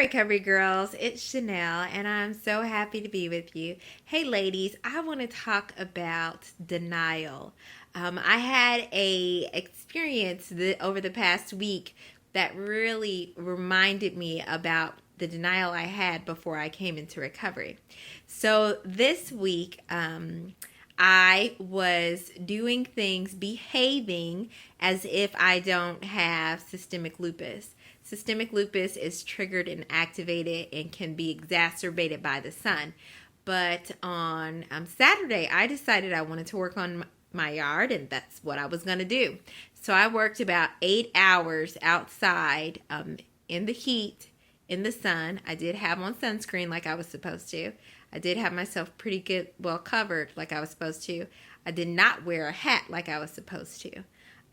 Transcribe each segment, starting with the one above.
Recovery Girls, it's Chenille, and I'm so happy to be with you. Hey, ladies, I want to talk about denial. I had a experience over the past week that really reminded me about the denial I had before I came into recovery. So this week, I was doing things, behaving as if I don't have systemic lupus. Systemic lupus is triggered and activated and can be exacerbated by the sun. But on Saturday, I decided I wanted to work on my yard, and that's what I was going to do. So I worked about 8 hours outside in the heat, in the sun. I did have on sunscreen like I was supposed to. I did have myself pretty good, well covered like I was supposed to. I did not wear a hat like I was supposed to.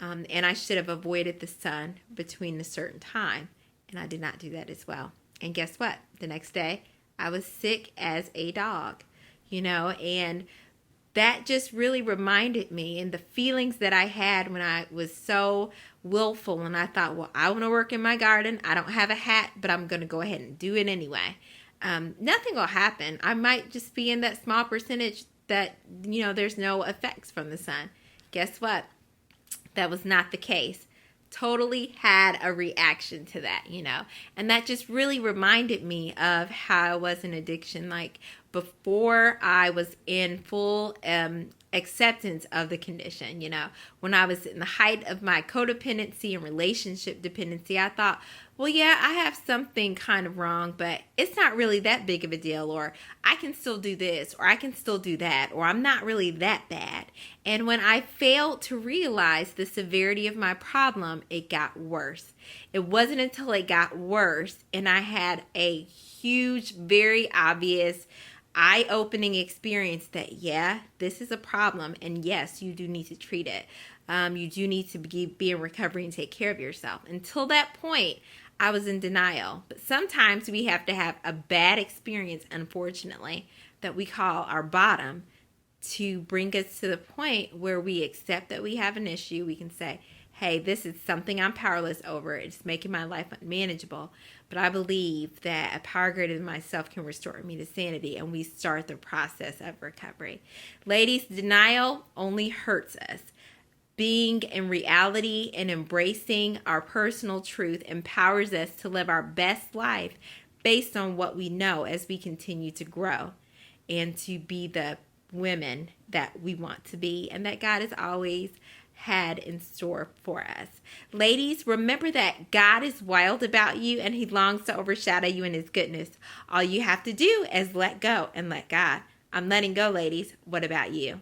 And I should have avoided the sun between a certain time. And I did not do that as well. And guess what? The next day, I was sick as a dog, and that just really reminded me and the feelings that I had when I was so willful. And I thought, well, I want to work in my garden. I don't have a hat, but I'm going to go ahead and do it anyway. Nothing will happen. I might just be in that small percentage that, there's no effects from the sun. Guess what? That was not the case. Totally had a reaction to that, and that just really reminded me of how I was in addiction. Like before I was in full acceptance of the condition, when I was in the height of my codependency and relationship dependency, I thought, well, yeah, I have something kind of wrong, but it's not really that big of a deal, or I can still do this, or I can still do that, or I'm not really that bad. And when I failed to realize the severity of my problem, it got worse. It wasn't until it got worse and I had a huge, very obvious, eye-opening experience that, yeah, this is a problem, and yes, you do need to treat it. You do need to be in recovery and take care of yourself. Until that point, I was in denial. But sometimes we have to have a bad experience, unfortunately, that we call our bottom to bring us to the point where we accept that we have an issue. We can say, hey, this is something I'm powerless over. It's making my life unmanageable. But I believe that a power greater than myself can restore me to sanity, and we start the process of recovery. Ladies, denial only hurts us. Being in reality and embracing our personal truth empowers us to live our best life based on what we know as we continue to grow and to be the women that we want to be and that God has always had in store for us. Ladies, remember that God is wild about you and He longs to overshadow you in His goodness. All you have to do is let go and let God. I'm letting go, ladies. What about you?